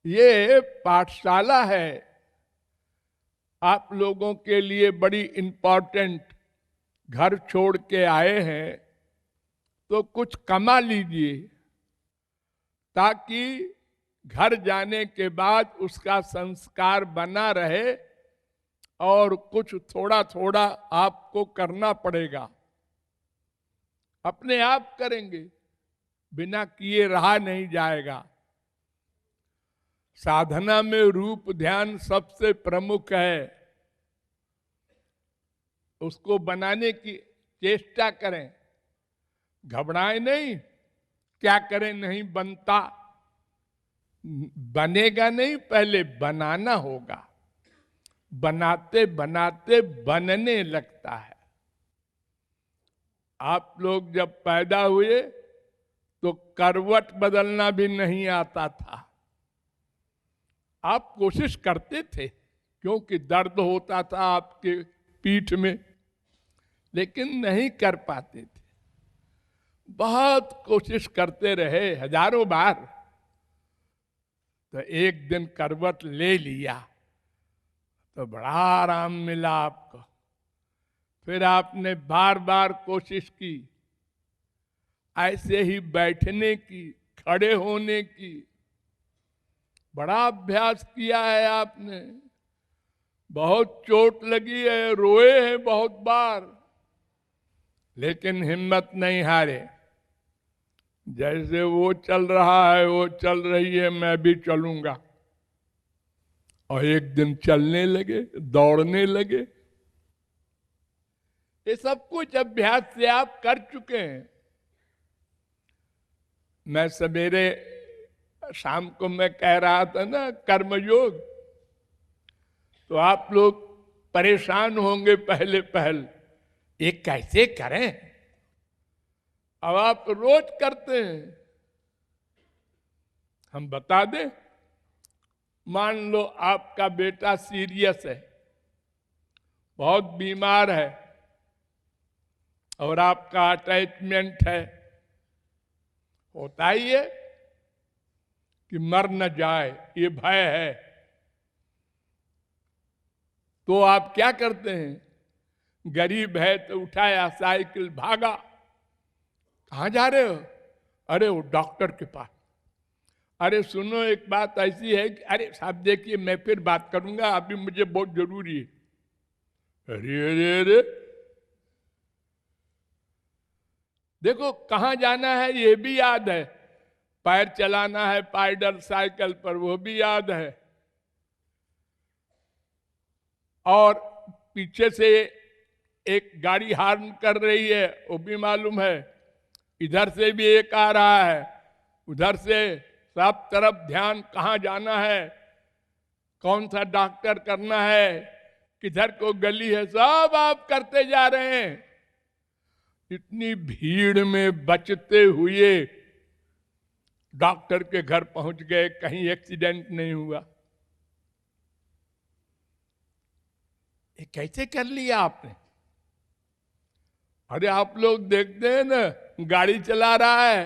ये पाठशाला है आप लोगों के लिए बड़ी इंपॉर्टेंट। घर छोड़ के आए हैं तो कुछ कमा लीजिए ताकि घर जाने के बाद उसका संस्कार बना रहे, और कुछ थोड़ा थोड़ा आपको करना पड़ेगा। अपने आप करेंगे, बिना किए रहा नहीं जाएगा। साधना में रूप ध्यान सबसे प्रमुख है, उसको बनाने की चेष्टा करें, घबराएं नहीं। क्या करें, नहीं बनता, बनेगा नहीं, पहले बनाना होगा। बनाते बनाते बनने लगता है। आप लोग जब पैदा हुए तो करवट बदलना भी नहीं आता था। आप कोशिश करते थे क्योंकि दर्द होता था आपके पीठ में, लेकिन नहीं कर पाते थे। बहुत कोशिश करते रहे, हजारों बार, तो एक दिन करवट ले लिया तो बड़ा आराम मिला आपको। फिर आपने बार बार कोशिश की, ऐसे ही बैठने की, खड़े होने की, बड़ा अभ्यास किया है आपने। बहुत चोट लगी है, रोए हैं बहुत बार, लेकिन हिम्मत नहीं हारे। जैसे वो चल रहा है, वो चल रही है, मैं भी चलूंगा। और एक दिन चलने लगे, दौड़ने लगे। ये सब कुछ अभ्यास से आप कर चुके हैं। मैं सवेरे शाम को मैं कह रहा था ना कर्मयोग, तो आप लोग परेशान होंगे पहले ये कैसे करें। अब आप रोज करते हैं। हम बता दें, मान लो आपका बेटा सीरियस है, बहुत बीमार है, और आपका अटैचमेंट है, होता ही है कि मर न जाए, ये भय है। तो आप क्या करते हैं, गरीब है तो उठाया साइकिल, भागा। कहां जा रहे हो? अरे वो डॉक्टर के पास। अरे सुनो, एक बात ऐसी है कि, अरे साहब देखिए मैं फिर बात करूंगा, अभी मुझे बहुत जरूरी है। अरे अरे अरे, देखो कहां जाना है ये भी याद है, पैर चलाना है पैडल साइकिल पर वो भी याद है, और पीछे से एक गाड़ी हार्न कर रही है वो भी मालूम है, इधर से भी एक आ रहा है, उधर से, सब तरफ ध्यान, कहां जाना है, कौन सा डॉक्टर करना है, किधर को गली है, सब आप करते जा रहे हैं। इतनी भीड़ में बचते हुए डॉक्टर के घर पहुंच गए, कहीं एक्सीडेंट नहीं हुआ। ये कैसे कर लिया आपने? अरे आप लोग देखते हैं ना, गाड़ी चला रहा है,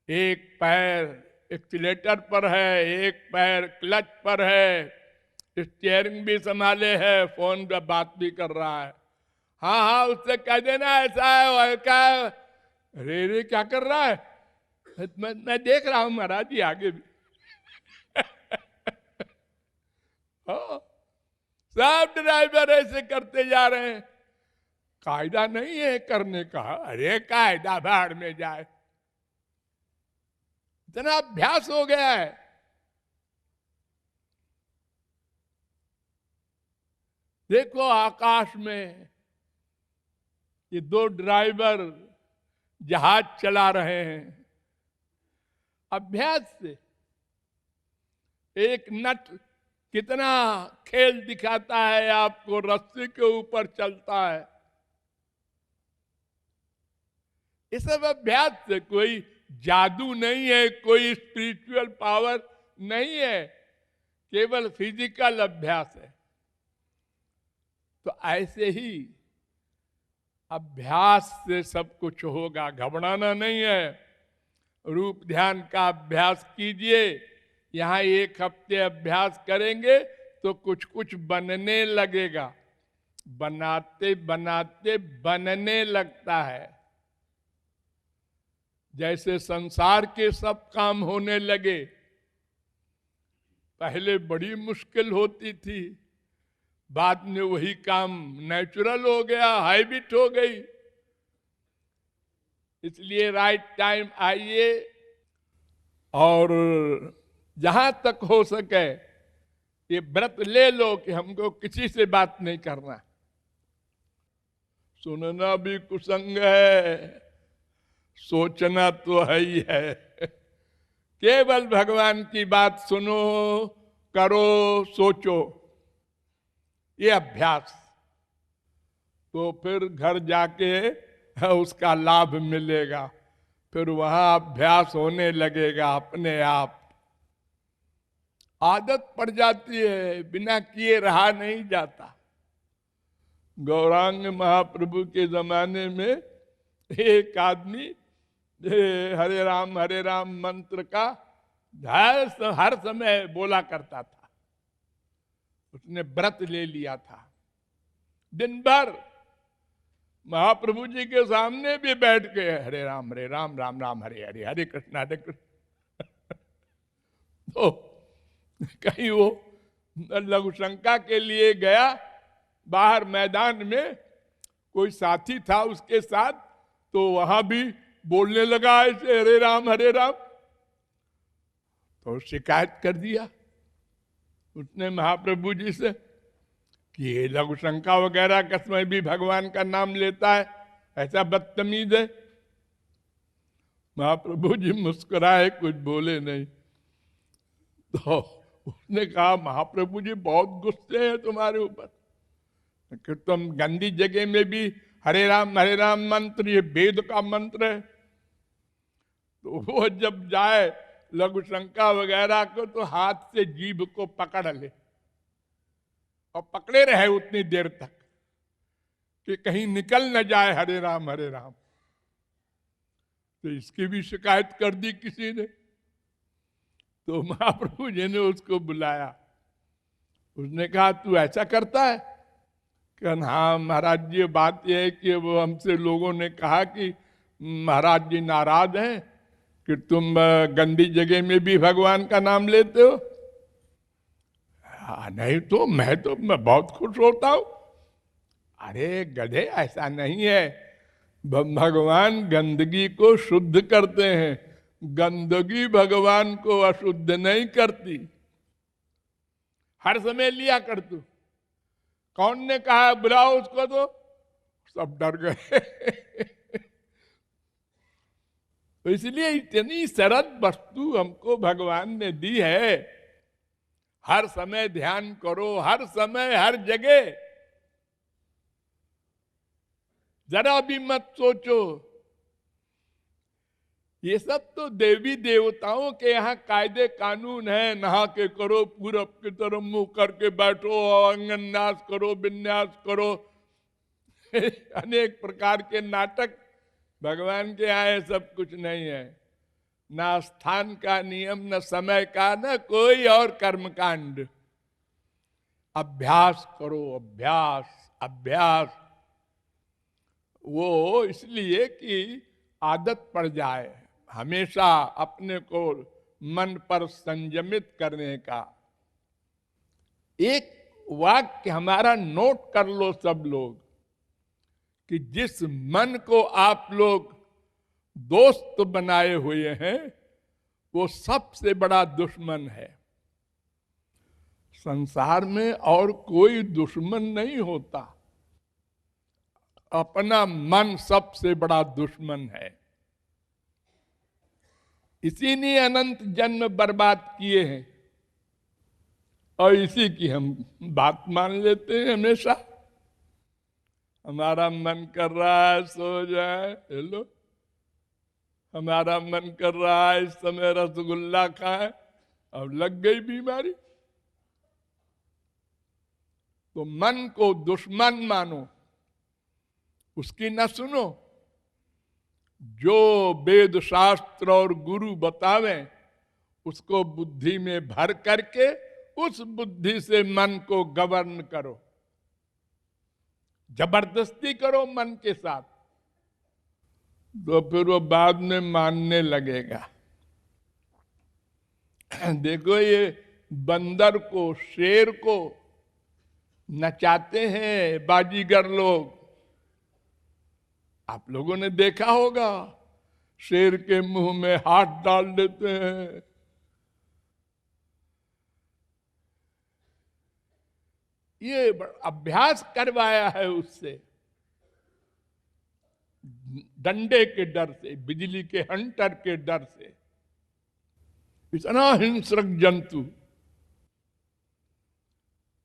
एक पैर एक्सीलेटर पर है, एक पैर क्लच पर है, स्टीयरिंग भी संभाले है, फोन पे बात भी कर रहा है। हाँ हाँ, उससे कह देना ऐसा है वैसा है। अरे रे क्या कर रहा है? मैं देख रहा हूं महाराज जी, आगे भी। हाँ, सब ड्राइवर ऐसे करते जा रहे हैं। कायदा नहीं है करने का। अरे कायदा भाड़ में जाए, इतना अभ्यास हो गया है। देखो आकाश में ये दो ड्राइवर जहाज चला रहे हैं, अभ्यास से। एक नट कितना खेल दिखाता है आपको, रस्सी के ऊपर चलता है। ये सब अभ्यास से, कोई जादू नहीं है, कोई स्पिरिचुअल पावर नहीं है, केवल फिजिकल अभ्यास है। तो ऐसे ही अभ्यास से सब कुछ होगा, घबराना नहीं है। रूप ध्यान का अभ्यास कीजिए, यहां 1 हफ्ते अभ्यास करेंगे तो कुछ कुछ बनने लगेगा, बनाते बनाते बनने लगता है। जैसे संसार के सब काम होने लगे, पहले बड़ी मुश्किल होती थी, बाद में वही काम नेचुरल हो गया, हैबिट हो गई। इसलिए राइट टाइम आइए और जहां तक हो सके ये व्रत ले लो कि हमको किसी से बात नहीं करना। सुनना भी कुसंग है, सोचना तो है ही है। केवल भगवान की बात सुनो, करो, सोचो, ये अभ्यास। तो फिर घर जाके उसका लाभ मिलेगा, फिर वहां अभ्यास होने लगेगा अपने आप। आदत पड़ जाती है, बिना किए रहा नहीं जाता। गौरांग महाप्रभु के जमाने में एक आदमी हरे राम मंत्र का हर समय बोला करता था। उसने व्रत ले लिया था, दिन भर महाप्रभु जी के सामने भी बैठ के हरे राम राम राम हरे हरे, हरे कृष्ण। तो कहीं वो लघु शंका के लिए गया, बाहर मैदान में कोई साथी था उसके साथ, तो वहां भी बोलने लगा ऐसे हरे राम। तो शिकायत कर दिया उसने महाप्रभु जी से कि ये लघु शंका वगैरह का समय भी भगवान का नाम लेता है, ऐसा बदतमीज है। महाप्रभु जी मुस्कुराए, कुछ बोले नहीं। तो उसने कहा महाप्रभु जी बहुत गुस्से हैं तुम्हारे ऊपर कि तुम गंदी जगह में भी हरे राम मंत्र, ये वेद का मंत्र है। तो वो जब जाए लघु शंका वगैरह को तो हाथ से जीभ को पकड़ ले और पकड़े रहे उतनी देर तक कि कहीं निकल न जाए हरे राम। तो इसकी भी शिकायत कर दी किसी ने। तो महाप्रभु जी ने उसको बुलाया, उसने कहा तू ऐसा करता है? कहना हाँ महाराज जी, बात यह है कि वो हमसे लोगों ने कहा कि महाराज जी नाराज हैं कि तुम गंदी जगह में भी भगवान का नाम लेते हो। नहीं तो मैं बहुत खुश होता हूं। अरे गधे, ऐसा नहीं है, भगवान गंदगी को शुद्ध करते हैं, गंदगी भगवान को अशुद्ध नहीं करती। हर समय लिया कर तू। कौन ने कहा बुलाओ उसको? तो सब डर गए। तो इसलिए इतनी सरल वस्तु हमको भगवान ने दी है, हर समय ध्यान करो, हर समय हर जगह। जरा भी मत सोचो। ये सब तो देवी देवताओं के यहाँ कायदे कानून है। नहा के करो, पूरब की तरफ मुंह करके बैठो, अंगन्यास करो, विन्यास करो, अनेक प्रकार के नाटक। भगवान के यहाँ सब कुछ नहीं है, ना स्थान का नियम, न समय का, न कोई और कर्मकांड। अभ्यास करो, अभ्यास। वो इसलिए कि आदत पड़ जाए हमेशा अपने को मन पर संयमित करने का। एक वाक्य हमारा नोट कर लो सब लोग कि जिस मन को आप लोग दोस्त बनाए हुए हैं वो सबसे बड़ा दुश्मन है। संसार में और कोई दुश्मन नहीं होता, अपना मन सबसे बड़ा दुश्मन है। इसी ने अनंत जन्म बर्बाद किए हैं और इसी की हम बात मान लेते हैं हमेशा। हमारा मन कर रहा है सो जाए, हेलो, हमारा मन कर रहा है इस समय रसगुल्ला खाए, अब लग गई बीमारी। तो मन को दुश्मन मानो, उसकी न सुनो। जो वेद शास्त्र और गुरु बतावें उसको बुद्धि में भर करके उस बुद्धि से मन को गवर्न करो। जबरदस्ती करो मन के साथ तो फिर वो बाद में मानने लगेगा। देखो ये बंदर को, शेर को नचाते हैं बाजीगर लोग, आप लोगों ने देखा होगा। शेर के मुंह में हाथ डाल देते हैं। ये अभ्यास करवाया है उससे, डंडे के डर से, बिजली के हंटर के डर से। इतना हिंसक जंतु,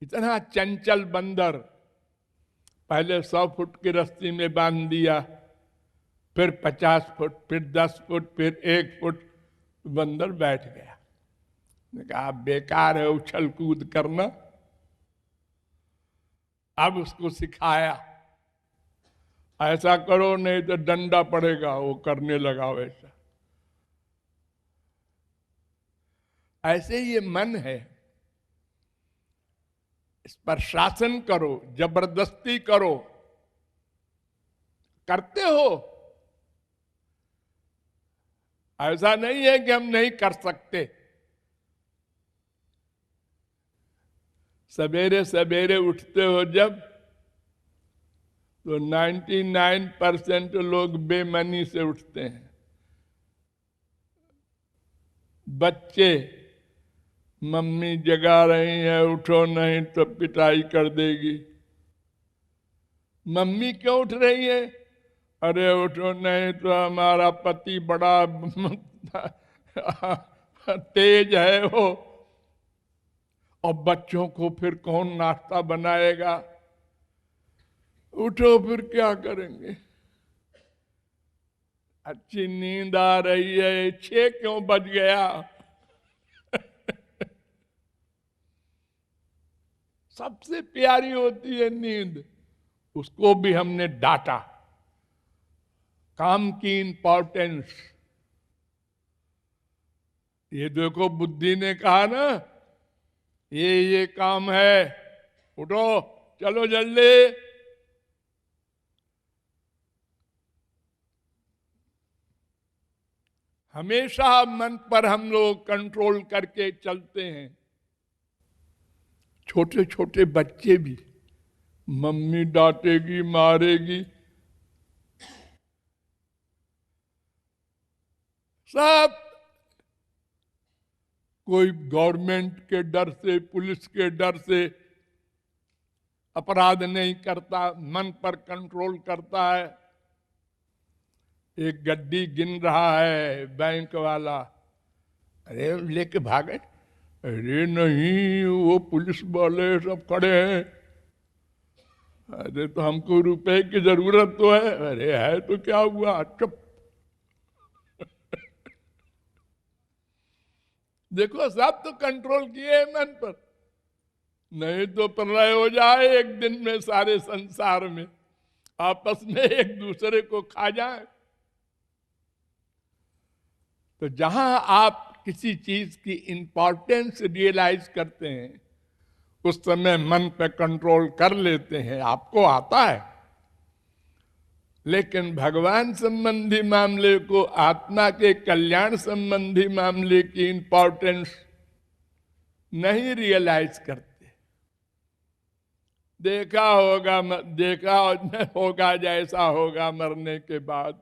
इतना चंचल बंदर, पहले 100 फुट की रस्सी में बांध दिया, फिर 50 फुट, फिर 10 फुट, फिर 1 फुट, बंदर बैठ गया। कहा बेकार है उछल कूद करना। अब उसको सिखाया ऐसा करो नहीं तो डंडा पड़ेगा। वो करने लगा वैसा। ऐसे ये मन है, इस पर शासन करो, जबरदस्ती करो। करते हो, ऐसा नहीं है कि हम नहीं कर सकते। सवेरे सवेरे उठते हो जब, तो 99% लोग बेमनी से उठते हैं। बच्चे, मम्मी जगा रही है उठो नहीं तो पिटाई कर देगी। मम्मी क्यों उठ रही है? अरे उठो नहीं तो हमारा पति बड़ा तेज है वो, और बच्चों को फिर कौन नाश्ता बनाएगा। उठो फिर क्या करेंगे। अच्छी नींद आ रही है, 6 क्यों बज गया। सबसे प्यारी होती है नींद, उसको भी हमने डांटा। काम की इंपॉर्टेंस, ये देखो बुद्धि ने कहा ना ये काम है, उठो चलो जल्दी। हमेशा मन पर हम लोग कंट्रोल करके चलते हैं। छोटे छोटे बच्चे भी, मम्मी डांटेगी मारेगी, सब कोई गवर्नमेंट के डर से, पुलिस के डर से अपराध नहीं करता, मन पर कंट्रोल करता है। एक गड्डी गिन रहा है बैंक वाला, अरे लेके भागे। अरे नहीं, वो पुलिस वाले सब खड़े हैं। अरे तो हमको रुपए की जरूरत तो है। अरे है तो क्या हुआ, चुप। देखो सब तो कंट्रोल किए मन पर, नहीं तो प्रलय हो जाए एक दिन में सारे संसार में, आपस में एक दूसरे को खा जाए। तो जहां आप किसी चीज की इंपॉर्टेंस रियलाइज करते हैं, उस समय मन पे कंट्रोल कर लेते हैं, आपको आता है। लेकिन भगवान संबंधी मामले को, आत्मा के कल्याण संबंधी मामले की इंपॉर्टेंस नहीं रियलाइज करते। देखा होगा जैसा होगा मरने के बाद।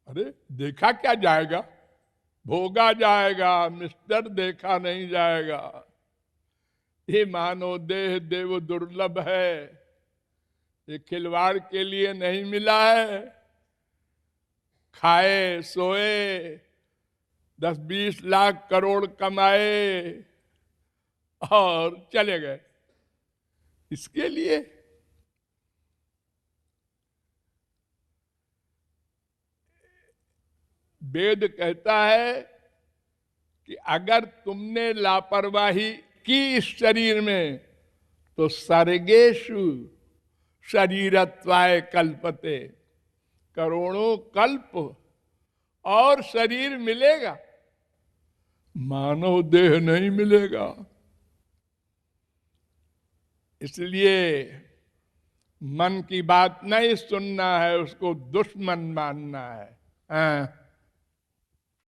अरे देखा क्या जाएगा, भोगा जाएगा मिस्टर, देखा नहीं जाएगा। ये मानो देह देव दुर्लभ है, ये खिलवाड़ के लिए नहीं मिला है। खाए सोए 10-20 लाख करोड़ कमाए और चले गए, इसके लिए। वेद कहता है कि अगर तुमने लापरवाही की इस शरीर में, तो सर्गेषु शरीरत्वाय कल्पते, करोड़ों कल्प और शरीर मिलेगा। मानव देह नहीं मिलेगा। इसलिए मन की बात नहीं सुनना है, उसको दुश्मन मानना है।